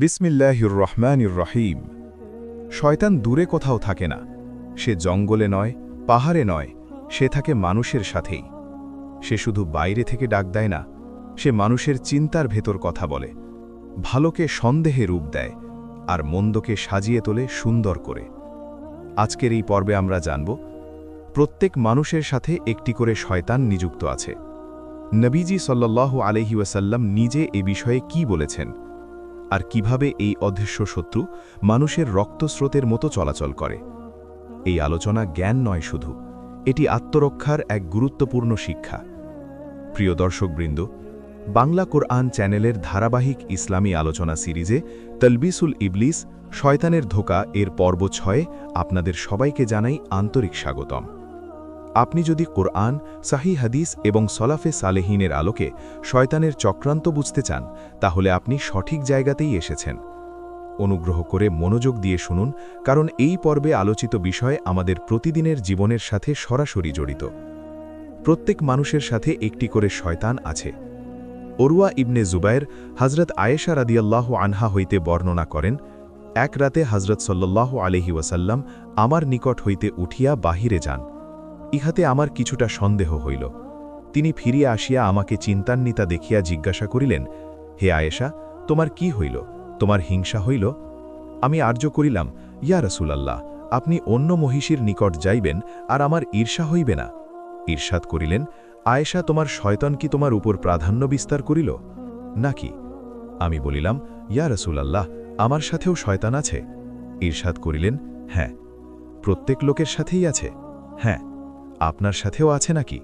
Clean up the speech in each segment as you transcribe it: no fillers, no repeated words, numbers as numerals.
বিসমিল্লাহির রহমানির রহিম। শয়তান দূরে কোথাও থাকে না, সে জঙ্গলে নয়, পাহাড়ে নয়, সে থাকে মানুষের সাথেই। সে শুধু বাইরে থেকে ডাক দেয় না, সে মানুষের চিন্তার ভেতর কথা বলে, ভালোকে সন্দেহে রূপ দেয় আর মন্দকে সাজিয়ে তোলে সুন্দর করে। আজকের এই পর্বে আমরা জানব, প্রত্যেক মানুষের সাথে একটি করে শয়তান নিযুক্ত আছে। নবীজি সাল্লাল্লাহু আলাইহি ওয়াসাল্লাম নিজে এ বিষয়ে কি বলেছেন, আর কিভাবে এই অদৃশ্য শত্রু মানুষের রক্তস্রোতের মতো চলাচল করে। এই আলোচনা জ্ঞান নয় শুধু, এটি আত্মরক্ষার এক গুরুত্বপূর্ণ শিক্ষা। প্রিয় দর্শকবৃন্দ, বাংলা কোরআন চ্যানেলের ধারাবাহিক ইসলামী আলোচনা সিরিজে তলবিসুল ইবলিস, শয়তানের ধোঁকা এর পর্ব 6 আপনাদের সবাইকে জানাই আন্তরিক স্বাগতম। আপনি যদি কোরআন, সাহি হাদিস এবং সলাফে সালেহিনের আলোকে শয়তানের চক্রান্ত বুঝতে চান, তাহলে আপনি সঠিক জায়গাতেই এসেছেন। অনুগ্রহ করে মনোযোগ দিয়ে শুনুন, কারণ এই পর্বে আলোচিত বিষয় আমাদের প্রতিদিনের জীবনের সাথে সরাসরি জড়িত। প্রত্যেক মানুষের সাথে একটি করে শয়তান আছে। ওরওয়া ইবনে জুবায়ের হজরত আয়েশা রাদিয়াল্লাহু আনহা হইতে বর্ণনা করেন, এক রাতে হজরত সাল্লাল্লাহু আলাইহি ওয়াসাল্লাম আমার নিকট হইতে উঠিয়া বাহিরে যান। ইহাতে আমার কিছুটা সন্দেহ হইল। তিনি ফিরিয়া আসিয়া আমাকে চিন্তান্বিতা দেখিয়া জিজ্ঞাসা করিলেন, হে আয়েশা, তোমার কি হইল? তোমার হিংসা হইল? আমি আর্য করিলাম, ইয়া রাসূলাল্লাহ, আপনি অন্য মহিষীর নিকট যাইবেন আর আমার ঈর্ষা হইবে না। ঈর্ষাদ করিলেন, আয়েশা, তোমার শয়তান কি তোমার উপর প্রাধান্য বিস্তার করিল নাকি? আমি বলিলাম, ইয়া রাসূলাল্লাহ, আমার সাথেও শয়তান আছে। ঈর্ষাদ করিলেন, হ্যাঁ। প্রত্যেক লোকের সাথেই আছে? হ্যাঁ। আপনার সাথেও আছে নাকি?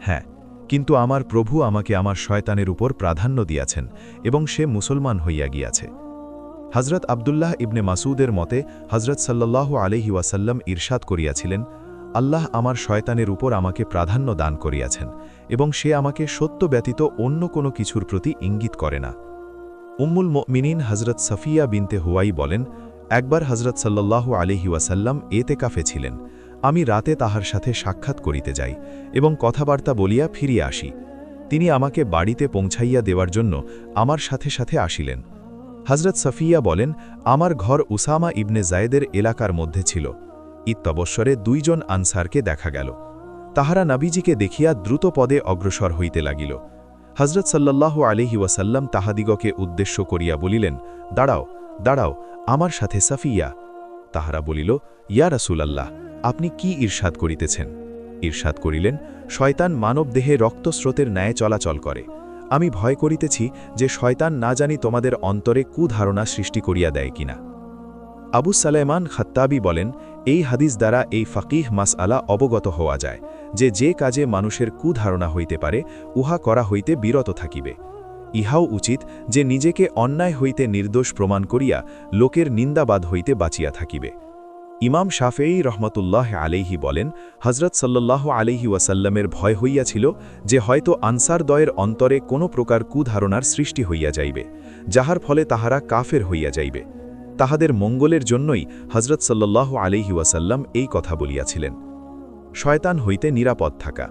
হ্যাঁ, কিন্তু আমার প্রভু আমাকে আমার শয়তানের উপর প্রাধান্য দিয়াছেন এবং সে মুসলমান হইয়া গিয়াছে। হজরত আবদুল্লাহ ইবনে মাসুদের মতে হজরত সাল্লাল্লাহু আলাইহি ওয়াসাল্লাম ইরশাদ করিয়াছিলেন, আল্লাহ আমার শয়তানের উপর আমাকে প্রাধান্য দান করিয়াছেন এবং সে আমাকে সত্য ব্যতীত অন্য কোনো কিছুর প্রতি ইঙ্গিত করে না। উম্মুল মুমিনিন হজরত সফিয়া বিনতে হুয়াই বলেন, একবার হজরত সাল্লাল্লাহু আলাইহি ওয়াসাল্লাম এতেকাফে ছিলেন। আমি রাতে তাহার সাথে সাক্ষাৎ করিতে যাই এবং কথাবার্তা বলিয়া ফিরিয়া আসি। তিনি আমাকে বাড়িতে পৌঁছাইয়া দেওয়ার জন্য আমার সাথে সাথে আসিলেন। হজরত সফিয়া বলেন, আমার ঘর উসামা ইবনে জায়েদের এলাকার মধ্যে ছিল। ইত্যবসরে 2 জন আনসারকে দেখা গেল। তাহারা নবীজিকে দেখিয়া দ্রুত পদে অগ্রসর হইতে লাগিল। হজরত সাল্লাল্লাহু আলাইহি ওয়াসাল্লাম তাহাদিগকে উদ্দেশ্য করিয়া বলিলেন, দাঁড়াও, দাঁড়াও, আমার সাথে সফিয়া। তাহারা বলিল, ইয়া রাসূলাল্লাহ, আপনি কি ঈর্ষাদ করিতেছেন? ঈর্ষাদ করিলেন, শয়তান মানবদেহে রক্তস্রোতের ন্যায় চলাচল করে। আমি ভয় করিতেছি যে শয়তান না জানি তোমাদের অন্তরে কুধারণা সৃষ্টি করিয়া দেয় কিনা। আবু সালেমান খাত্তাবি বলেন, এই হাদিস দ্বারা এই ফাকিহ মাসআলা অবগত হওয়া যায় যে যে কাজে মানুষের কুধারণা হইতে পারে, উহা করা হইতে বিরত থাকিবে। ইহাও উচিত যে নিজেকে অন্যায় হইতে নির্দোষ প্রমাণ করিয়া লোকের নিন্দাবাদ হইতে বাঁচিয়া থাকিবে। ইমাম শাফেঈ রহমতুল্লাহ আলাইহি বলেন, হজরত সাল্লাল্লাহু আলাইহি ওয়াসাল্লামের ভয় হইয়াছিল যে হয়তো আনসারদ্বয়ের অন্তরে কোনো প্রকার কুধারণার সৃষ্টি হইয়া যাইবে, যাহার ফলে তাহারা কাফের হইয়া যাইবে। তাহাদের মঙ্গলের জন্যই হজরত সাল্লাল্লাহু আলাইহি ওয়াসাল্লাম এই কথা বলিয়াছিলেন। শয়তান হইতে নিরাপদ থাকা।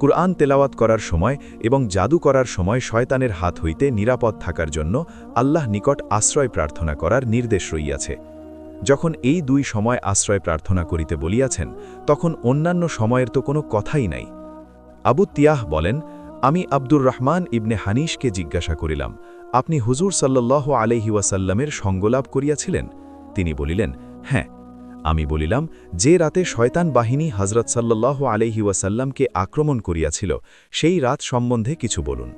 কুরআন তেলাওয়াত করার সময় এবং জাদু করার সময় শয়তানের হাত হইতে নিরাপদ থাকার জন্য আল্লাহ নিকট আশ্রয় প্রার্থনা করার নির্দেশ রইয়াছে। যখন এই 2 সময় আশ্রয় প্রার্থনা করিতে বলিয়াছেন, তখন অন্যান্য সময়ের তো কোনো কথাই নাই। আবু তিয়াহ বলেন, আমি আব্দুর রহমান ইবনে হানিশকে জিজ্ঞাসা করিলাম, আপনি হুজুর সাল্লাল্লাহু আলাইহি ওয়াসাল্লামের সঙ্গলাভ করিয়াছিলেন? তিনি বলিলেন, হ্যাঁ। আমি বলিলাম, যে রাতে শয়তান বাহিনী হজরত সাল্লাল্লাহু আলাইহি ওয়াসাল্লামকে আক্রমণ করিয়াছিল, সেই রাত সম্বন্ধে কিছু বলুন।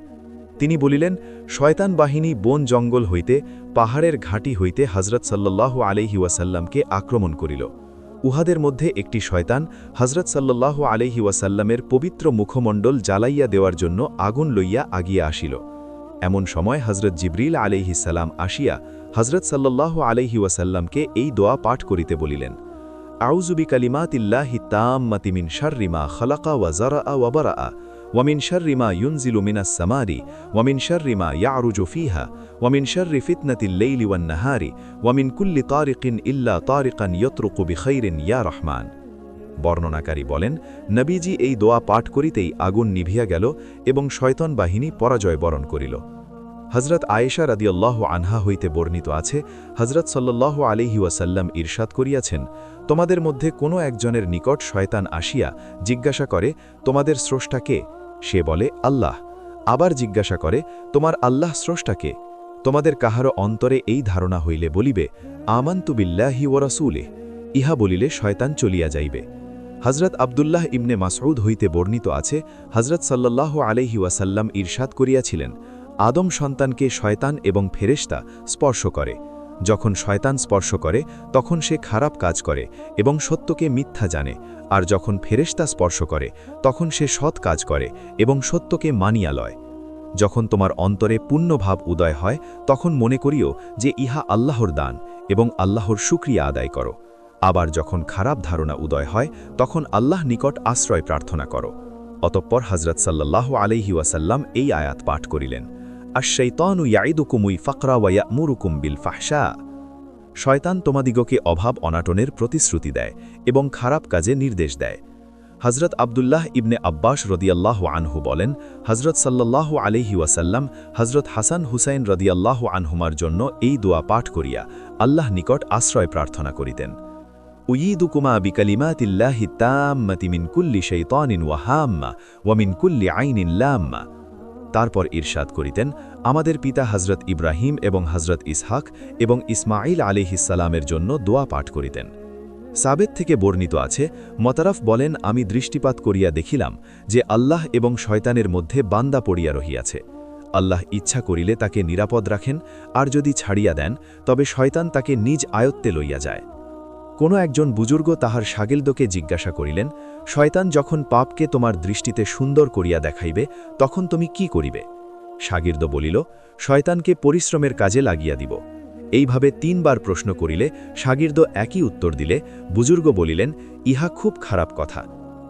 তিনি বলিলেন, শয়তান বাহিনী বন জঙ্গল হইতে, পাহাড়ের ঘাঁটি হইতে হজরত সাল্লাল্লাহু আলাইহি ওয়াসাল্লামকে আক্রমণ করিল। উহাদের মধ্যে একটি শয়তান হজরত সাল্লাল্লাহু আলাইহি ওয়াসাল্লামের পবিত্র মুখমণ্ডল জ্বালাইয়া দেওয়ার জন্য আগুন লইয়া আগিয়া আসিল। এমন সময় হজরত জিবরিল আলাইহিস সালাম আসিয়া হজরত সাল্লাল্লাহু আলাইহি ওয়াসাল্লামকে এই দোয়া পাঠ করিতে বলিলেন, আউযু বিকালিমাতিল্লাহি তাম্মাতি মিন শাররি মা খালাকা ওয়া যারাআ ওয়া বারাআ ওয়া মিন শাররি মা ইউনজিলু মিনাস সামারি ওয়া মিন শাররি মা ইয়ারুজু ফিহা ওয়া মিন শাররি ফিতনাতিল লাইলি ওয়ান নাহারি ওয়া মিন কুল্লি তারিকিন ইল্লা তারিকান ইয়াতরুকু বিখাইরিন ইয়া রহমান। বর্ণনাকারী বলেন, নবীজি এই দোয়া পাঠ করিতেই আগুন নিভিয়া গেল এবং শয়তান বাহিনী পরাজয় বরণ করিল। হজরত আয়েশা রাদিয়াল্লাহু আনহা হইতে বর্ণিত আছে, হজরত সাল্লাল্লাহু আলাইহি ওয়াসাল্লাম ইরশাদ করিয়াছেন, তোমাদের মধ্যে কোনো একজনের নিকট শয়তান আসিয়া জিজ্ঞাসা করে, তোমাদের স্রষ্টা কে? সে বলে, আল্লাহ। আবার জিজ্ঞাসা করে, তোমার আল্লাহ স্রষ্টা কে? তোমাদের কাহারও অন্তরে এই ধারণা হইলে বলিবে, আমানতু বিল্লাহি ওয়া রাসূলিহি। ইহা বলিলে শয়তান চলিয়া যাইবে। হজরত আবদুল্লাহ ইবনে মাসউদ হইতে বর্ণিত আছে, হজরত সাল্লাল্লাহু আলাইহি ওয়াসাল্লাম ইরশাদ করিয়াছিলেন, আদম সন্তানকে শয়তান এবং ফেরেশতা স্পর্শ করে। যখন শয়তান স্পর্শ করে তখন সে খারাপ কাজ করে এবং সত্যকে মিথ্যা জানে, আর যখন ফেরেশতা স্পর্শ করে তখন সে সৎ কাজ করে এবং সত্যকে মানিয়া লয়। যখন তোমার অন্তরে পুণ্যভাব উদয় হয় তখন মনে করিও যে ইহা আল্লাহর দান এবং আল্লাহর শুকরিয়া আদায় করো। আবার যখন খারাপ ধারণা উদয় হয় তখন আল্লাহ নিকট আশ্রয় প্রার্থনা করো। অতঃপর হজরত সাল্লাল্লাহু আলাইহি ওয়াসাল্লাম এই আয়াত পাঠ করিলেন, আশ-শাইতানু ইয়াইদুকুমুল ফাকরা ওয়া ইয়া'মুরুকুম বিল ফাহশা। শয়তান তোমাদিগকে অভাব অনাটনের প্রতিশ্রুতি দেয় এবং খারাপ কাজে নির্দেশ দেয়। হজরত আবদুল্লাহ ইবনে আব্বাস রদিয়াল্লাহু আনহু বলেন, হজরত সাল্লাল্লাহু আলাইহি ওয়াসাল্লাম হজরত হাসান হুসাইন রদিয়াল্লাহু আনহুমার জন্য এই দোয়া পাঠ করিয়া আল্লাহ নিকট আশ্রয় প্রার্থনা করিতেন, উয়িদুকুমা বিকালিমাতিল্লাহি তাম্মাতি মিন কুল্লি শাইতানিন ওয়া হাম্মা ওয়া মিন কুল্লি আইনিন লাম্মা। তারপর ইরশাদ করিতেন, আমাদের পিতা হজরত ইব্রাহিম এবং হজরত ইসহাক এবং ইসমাইল আলাইহিসসালামের জন্য দোয়া পাঠ করিতেন। সাবেত থেকে বর্ণিত আছে, মতারাফ বলেন, আমি দৃষ্টিপাত করিয়া দেখিলাম যে আল্লাহ এবং শয়তানের মধ্যে বান্দা পড়িয়া রহিয়াছে। আল্লাহ ইচ্ছা করিলে তাকে নিরাপদ রাখেন, আর যদি ছাড়িয়া দেন তবে শয়তান তাকে নিজ আয়ত্তে লইয়া যায়। কোনো একজন বুজুর্গ তাহার শাগিলদকে জিজ্ঞাসা করিলেন, শয়তান যখন পাপকে তোমার দৃষ্টিতে সুন্দর করিয়া দেখাইবে তখন তুমি কি করিবে? শাগির্দ বলিল, শয়তানকে পরিশ্রমের কাজে লাগিয়া দিব। এইভাবে ৩ বার প্রশ্ন করিলে শাগির্দ একই উত্তর দিলে বুজুর্গ বলিলেন, ইহা খুব খারাপ কথা।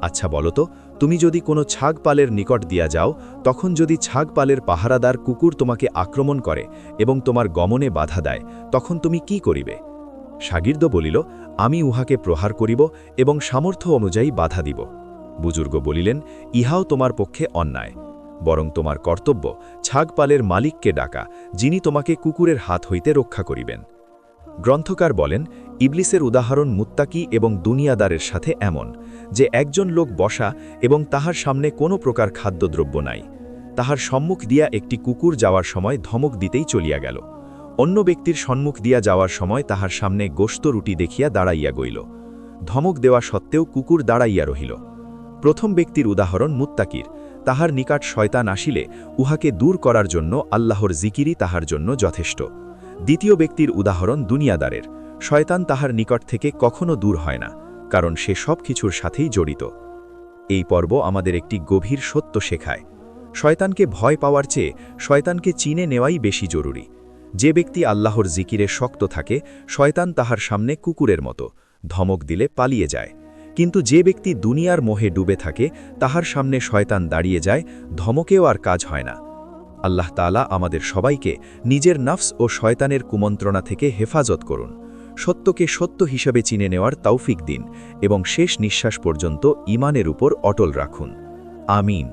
আচ্ছা বলতো, তুমি যদি কোনো ছাগপালের নিকট দিয়া যাও, তখন যদি ছাগপালের পাহারাদার কুকুর তোমাকে আক্রমণ করে এবং তোমার গমনে বাধা দেয়, তখন তুমি কি করিবে? শাগির্দ বলিল, আমি উহাকে প্রহার করিব এবং সামর্থ্য অনুযায়ী বাধা দিব। বুজুর্গ বলিলেন, ইহাও তোমার পক্ষে অন্যায়, বরং তোমার কর্তব্য ছাগপালের মালিককে ডাকা, যিনি তোমাকে কুকুরের হাত হইতে রক্ষা করিবেন। গ্রন্থকার বলেন, ইবলিসের উদাহরণ মুত্তাকি এবং দুনিয়াদারের সাথে এমন যে একজন লোক বসা এবং তাহার সামনে কোনো প্রকার খাদ্যদ্রব্য নাই। তাহার সম্মুখ দিয়া একটি কুকুর যাওয়ার সময় ধমক দিতেই চলিয়া গেল। অন্য ব্যক্তির সম্মুখ দিয়া যাওয়ার সময় তাহার সামনে গোশত রুটি দেখিয়া দাঁড়াইয়া গইল। ধমক দেওয়া সত্ত্বেও কুকুর দাঁড়াইয়া রহিল। প্রথম ব্যক্তির উদাহরণ মুত্তাকির, তাহার নিকট শয়তান আসিলে উহাকে দূর করার জন্য আল্লাহর জিকিরই তাহার জন্য যথেষ্ট। দ্বিতীয় ব্যক্তির উদাহরণ দুনিয়াদারের, শয়তান তাহার নিকট থেকে কখনো দূর হয় না, কারণ সে সব কিছুর সাথেই জড়িত। এই পর্ব আমাদের একটি গভীর সত্য শেখায়, শয়তানকে ভয় পাওয়ার চেয়ে শয়তানকে চিনে নেওয়াই বেশি জরুরি। যে ব্যক্তি আল্লাহর জিকিরে শক্ত থাকে, শয়তান তাহার সামনে কুকুরের মতো, ধমক দিলে পালিয়ে যায়। কিন্তু যে ব্যক্তি দুনিয়ার মোহে ডুবে থাকে, তাহার সামনে শয়তান দাঁড়িয়ে যায়, ধমকেও আর কাজ হয় না। আল্লাহ তাআলা আমাদের সবাইকে নিজের নফস ও শয়তানের কুমন্ত্রণা থেকে হেফাজত করুন, সত্যকে সত্য হিসাবে চিনে নেওয়ার তৌফিক দিন এবং শেষ নিঃশ্বাস পর্যন্ত ঈমানের উপর অটল রাখুন। আমিন।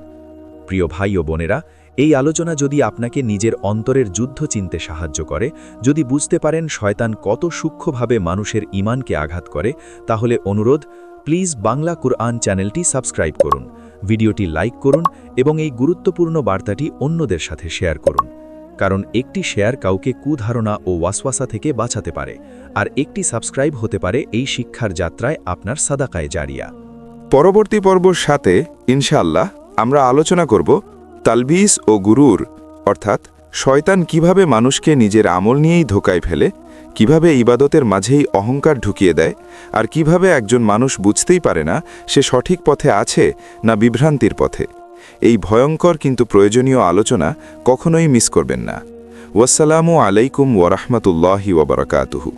প্রিয় ভাই ও বোনেরা, এই আলোচনা যদি আপনাকে নিজের অন্তরের যুদ্ধ চিনতে সাহায্য করে, যদি বুঝতে পারেন শয়তান কত সূক্ষ্মভাবে মানুষের ঈমানকে আঘাত করে, তাহলে অনুরোধ, প্লিজ বাংলা কুরআন চ্যানেলটি সাবস্ক্রাইব করুন, ভিডিওটি লাইক করুন এবং এই গুরুত্বপূর্ণ বার্তাটি অন্যদের সাথে শেয়ার করুন। কারণ একটি শেয়ার কাউকে কুধারণা ও ওয়াসওয়াসা থেকে বাঁচাতে পারে, আর একটি সাবস্ক্রাইব হতে পারে এই শিক্ষার যাত্রায় আপনার সাদাকায়ে জারিয়া। পরবর্তী পর্বর সাথে ইনশাআল্লাহ আমরা আলোচনা করব তালবিস ও গুরুর, অর্থাৎ শয়তান কিভাবে মানুষকে নিজের আমল নিয়েই ধোকায় ফেলে, কিভাবে ইবাদতের মাঝেই অহংকার ঢুকিয়ে দেয়, আর কিভাবে একজন মানুষ বুঝতেই পারে না সে সঠিক পথে আছে না বিভ্রান্তির পথে। এই ভয়ঙ্কর কিন্তু প্রয়োজনীয় আলোচনা কখনোই মিস করবেন না। ওয়াসসালামু আলাইকুম ওয়া রাহমাতুল্লাহি ওয়া বারাকাতুহু।